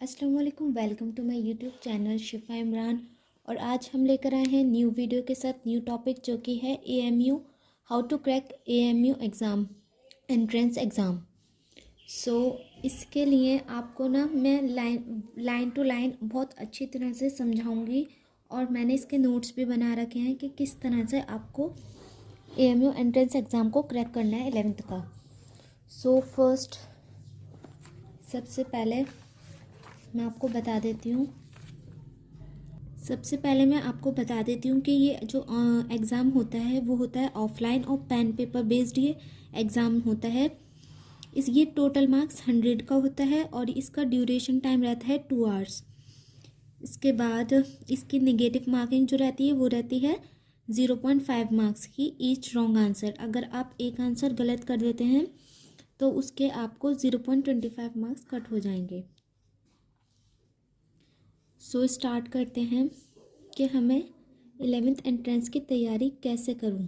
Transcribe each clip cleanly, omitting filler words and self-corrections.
अस्सलाम वालेकुम, welcome to my YouTube channel Shifa Imran. और आज हम लेकर आए हैं न्यू वीडियो के साथ न्यू टॉपिक जो कि है AMU, how to crack AMU exam, entrance exam. So इसके लिए आपको ना मैं लाइन टू लाइन बहुत अच्छी तरह से समझाऊंगी और मैंने इसके नोट्स भी बना रखे हैं कि किस तरह से आपको एएमयू एंट्रेंस एग्ज़ाम को क्रैक करना है 11th का। सो फर्स्ट सबसे पहले मैं आपको बता देती हूँ कि ये जो एग्ज़ाम होता है वो होता है ऑफलाइन और पेन पेपर बेस्ड ये एग्ज़ाम होता है। ये टोटल मार्क्स 100 का होता है और इसका ड्यूरेशन टाइम रहता है 2 आवर्स। इसके बाद इसकी नेगेटिव मार्किंग जो रहती है वो रहती है 0.5 मार्क्स की ईच रॉन्ग आंसर। अगर आप एक आंसर गलत कर देते हैं तो उसके आपको 0.25 मार्क्स कट हो जाएंगे। सो स्टार्ट करते हैं कि हमें 11th एंट्रेंस की तैयारी कैसे करूं।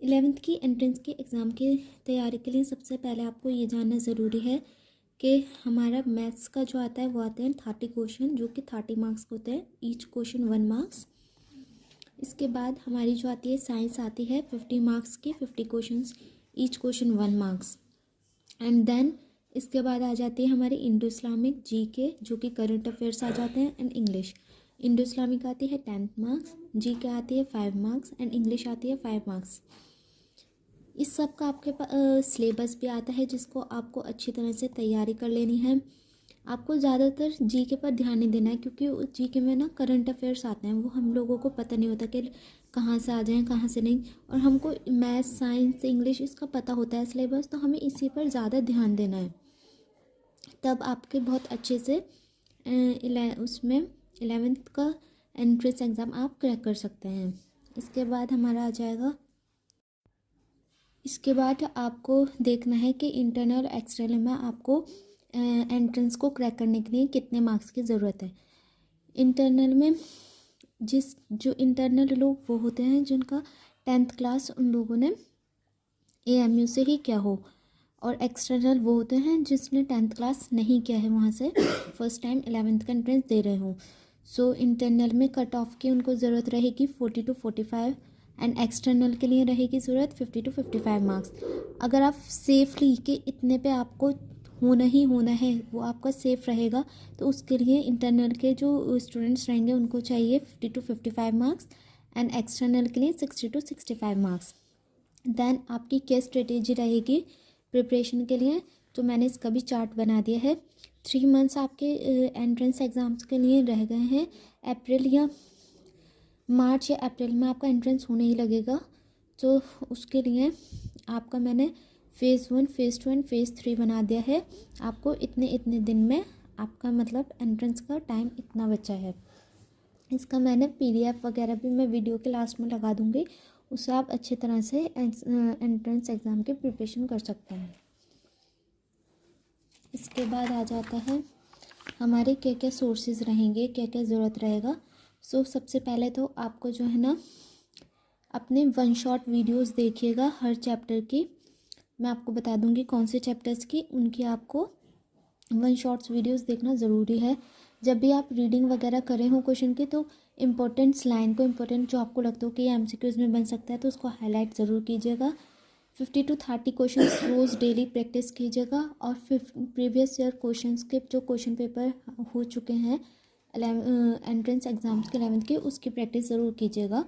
11th की एंट्रेंस की एग्ज़ाम की तैयारी के लिए सबसे पहले आपको ये जानना ज़रूरी है कि हमारा मैथ्स का जो आता है वो आते हैं 30 क्वेश्चन, जो कि 30 मार्क्स के होते हैं, ईच क्वेश्चन 1 मार्क्स। इसके बाद हमारी जो आती है साइंस आती है 50 मार्क्स की, 50 question, each question 1 marks. And then इसके बाद आ जाती है हमारी इंडो इस्लामिक जीके, जो कि करंट अफेयर्स आ जाते हैं, एंड इंग्लिश। इंडो इस्लामिक आती है 10 मार्क्स, जीके आती है 5 मार्क्स एंड इंग्लिश आती है 5 मार्क्स। इस सब का आपके पास सिलेबस भी आता है जिसको आपको अच्छी तरह से तैयारी कर लेनी है। आपको ज़्यादातर जीके पर ध्यान नहीं देना है क्योंकि जीके में ना करंट अफेयर्स आते हैं, वो हम लोगों को पता नहीं होता कि कहाँ से आ जाएं कहाँ से नहीं। और हमको मैथ्स, साइंस, इंग्लिश इसका पता होता है सिलेबस, तो हमें इसी पर ज़्यादा ध्यान देना है। तब आपके बहुत अच्छे से उसमें 11th का एंट्रेंस एग्ज़ाम आप क्रैक कर सकते हैं। इसके बाद हमारा आ जाएगा, इसके बाद आपको देखना है कि इंटरनल और एक्सटर्नल में आपको एंट्रेंस को क्रैक करने के लिए कितने मार्क्स की ज़रूरत है। इंटरनल में जो इंटरनल लोग वो होते हैं जिनका 10th क्लास उन लोगों ने एएमयू से ही किया हो, और एक्सटर्नल वो होते हैं जिसने 10th क्लास नहीं किया है, वहाँ से फर्स्ट टाइम 11th का एंट्रेंस दे रहे हो। सो इंटरनल में कट ऑफ की उनको ज़रूरत रहेगी 40 to 45 एंड एक्सटर्नल के लिए रहेगी ज़रूरत 50 to 55 मार्क्स। अगर आप सेफली कि इतने पे आपको होना ही होना है, वो आपका सेफ रहेगा, तो उसके लिए इंटरनल के जो स्टूडेंट्स रहेंगे उनको चाहिए 50 to 55 मार्क्स एंड एक्सटर्नल के लिए 60 to 65 मार्क्स। देन आपकी क्या स्ट्रेटेजी रहेगी प्रिपरेशन के लिए, तो मैंने इसका भी चार्ट बना दिया है। 3 मंथ्स आपके एंट्रेंस एग्ज़ाम्स के लिए रह गए हैं। अप्रैल या मार्च या अप्रैल में आपका एंट्रेंस होने ही लगेगा, तो उसके लिए आपका मैंने फ़ेज़ 1, फ़ेज़ 2 एंड फ़ेज़ 3 बना दिया है। आपको इतने इतने दिन में आपका मतलब एंट्रेंस का टाइम इतना बचा है। इसका मैंने PDF वगैरह भी मैं वीडियो के लास्ट में लगा दूँगी, उससे आप अच्छी तरह से एंट्रेंस एग्ज़ाम की प्रिपरेशन कर सकते हैं। इसके बाद आ जाता है हमारे क्या क्या सोर्सेज रहेंगे, क्या क्या ज़रूरत रहेगा। सो सबसे पहले तो आपको जो है ना अपने 1 शॉट वीडियोस देखिएगा हर चैप्टर की। मैं आपको बता दूंगी कौन से चैप्टर्स की, उनकी आपको 1 शॉर्ट्स वीडियोस देखना ज़रूरी है। जब भी आप रीडिंग वगैरह करें हो क्वेश्चन की, तो इम्पोर्टेंट्स लाइन को, इम्पोर्टेंट जो आपको लगता हो कि ये MCQs में बन सकता है, तो उसको हाईलाइट ज़रूर कीजिएगा। 50 to 30 क्वेश्चन रोज़ डेली प्रैक्टिस कीजिएगा, और प्रीवियस ईयर क्वेश्चंस के जो क्वेश्चन पेपर हो चुके हैं एंट्रेंस एग्ज़ाम्स के 11th के, उसकी प्रैक्टिस ज़रूर कीजिएगा।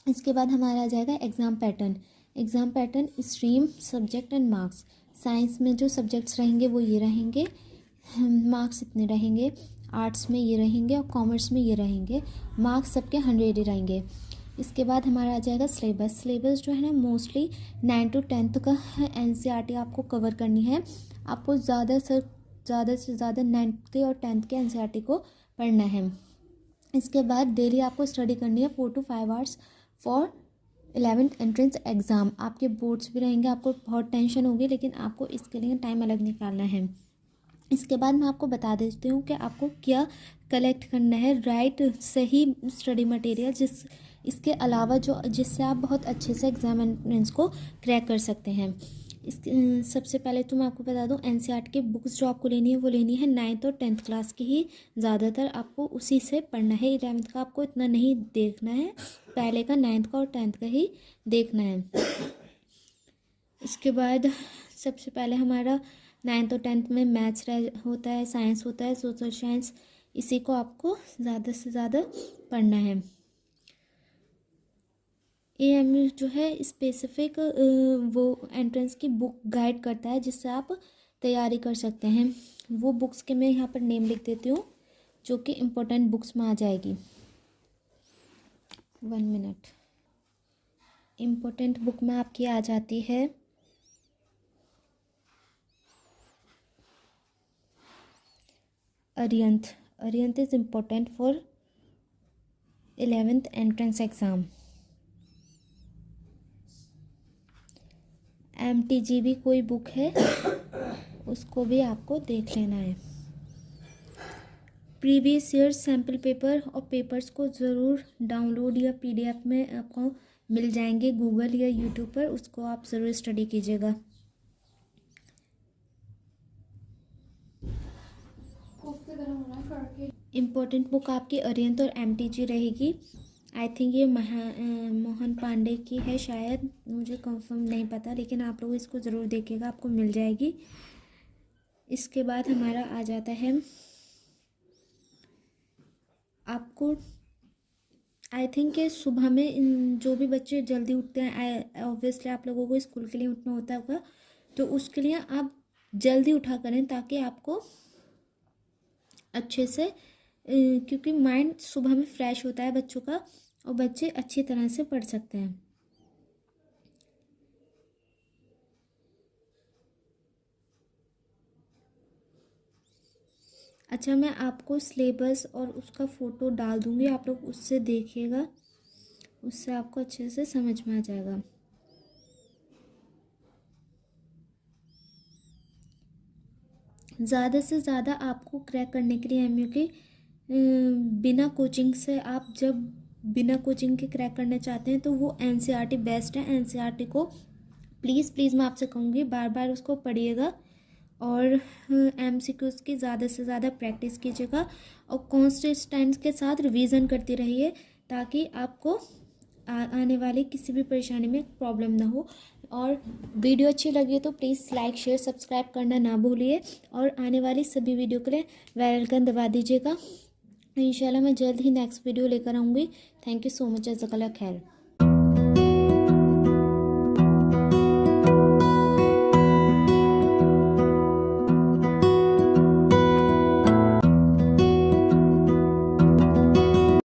इसके बाद हमारा आ जाएगा exam pattern. Exam pattern stream, subject and marks. Science में जो सब्जेक्ट्स रहेंगे वो ये रहेंगे, मार्क्स इतने रहेंगे। आर्ट्स में ये रहेंगे और कॉमर्स में ये रहेंगे, मार्क्स सबके 100 ही रहेंगे। इसके बाद हमारा आ जाएगा सिलेबस। सिलेबस जो है ना मोस्टली 9 to 10th का NCERT आपको कवर करनी है। आपको ज़्यादा से ज़्यादा 9th और 10th के NCERT को पढ़ना है। इसके बाद डेली आपको स्टडी करनी है 4 to 5 hours for 11th entrance exam. आपके बोर्ड्स भी रहेंगे, आपको बहुत टेंशन होगी, लेकिन आपको इसके लिए टाइम अलग निकालना है। इसके बाद मैं आपको बता देती हूँ कि आपको क्या कलेक्ट करना है, राइट सही स्टडी मटेरियल, इसके अलावा जो जिससे आप बहुत अच्छे से एग्ज़ाम एंट्रेंस को क्रैक कर सकते हैं। सबसे पहले तो मैं आपको बता दूं, एनसीईआरटी की बुक्स जो आपको लेनी है वो लेनी है 9th और 10th क्लास की ही, ज़्यादातर आपको उसी से पढ़ना है। 11th का आपको इतना नहीं देखना है, पहले का 9th का और 10th का ही देखना है। इसके बाद सबसे पहले हमारा 9th और 10th में मैथ्स होता है, साइंस होता है, सोशल साइंस, इसी को आपको ज़्यादा से ज़्यादा पढ़ना है। एएमयू जो है स्पेसिफिक वो एंट्रेंस की बुक गाइड करता है जिससे आप तैयारी कर सकते हैं। वो बुक्स के मैं यहाँ पर नेम लिख देती हूँ जो कि इम्पोर्टेंट बुक्स में आ जाएगी। 1 मिनट। इम्पोर्टेंट बुक में आपकी आ जाती है Arihant. Arihant is important for 11th entrance exam. MTG भी कोई बुक है, उसको भी आपको देख लेना है। प्रीवियस ईयर सैम्पल पेपर और पेपर्स को ज़रूर डाउनलोड या PDF में आपको मिल जाएंगे गूगल या यूट्यूब पर, उसको आप ज़रूर स्टडी कीजिएगा। इम्पोर्टेंट बुक आपकी अरिहंत और MTG रहेगी। आई थिंक ये मोहन पांडे की है शायद, मुझे कंफर्म नहीं पता, लेकिन आप लोग इसको ज़रूर देखिएगा, आपको मिल जाएगी। इसके बाद हमारा आ जाता है आपको, आई थिंक कि सुबह में जो भी बच्चे जल्दी उठते हैं, ऑब्वियसली आप लोगों को स्कूल के लिए उठना होता होगा, तो उसके लिए आप जल्दी उठा करें ताकि आपको अच्छे से, क्योंकि माइंड सुबह में फ्रेश होता है बच्चों का और बच्चे अच्छी तरह से पढ़ सकते हैं। अच्छा, मैं आपको सिलेबस और उसका फ़ोटो डाल दूँगी, आप लोग उससे देखिएगा, उससे आपको अच्छे से समझ में आ जाएगा। ज़्यादा से ज़्यादा आपको क्रैक करने के लिए एमयू के बिना कोचिंग से, आप जब बिना कोचिंग के क्रैक करना चाहते हैं तो वो एनसीईआरटी बेस्ट है। एनसीईआरटी को प्लीज़ मैं आपसे कहूँगी बार बार उसको पढ़िएगा और MCQs की ज़्यादा से ज़्यादा प्रैक्टिस कीजिएगा और कॉन्सिस्टेंस के साथ रिवीजन करती रहिए ताकि आपको आने वाली किसी भी परेशानी में प्रॉब्लम ना हो। और वीडियो अच्छी लगी तो प्लीज़ लाइक शेयर सब्सक्राइब करना ना भूलिए और आने वाली सभी वीडियो के लिए बेल आइकन दबा दीजिएगा। इंशाल्लाह मैं जल्द ही नेक्स्ट वीडियो लेकर आऊँगी। Thank you so much. जज़ाकल्लाह खैर।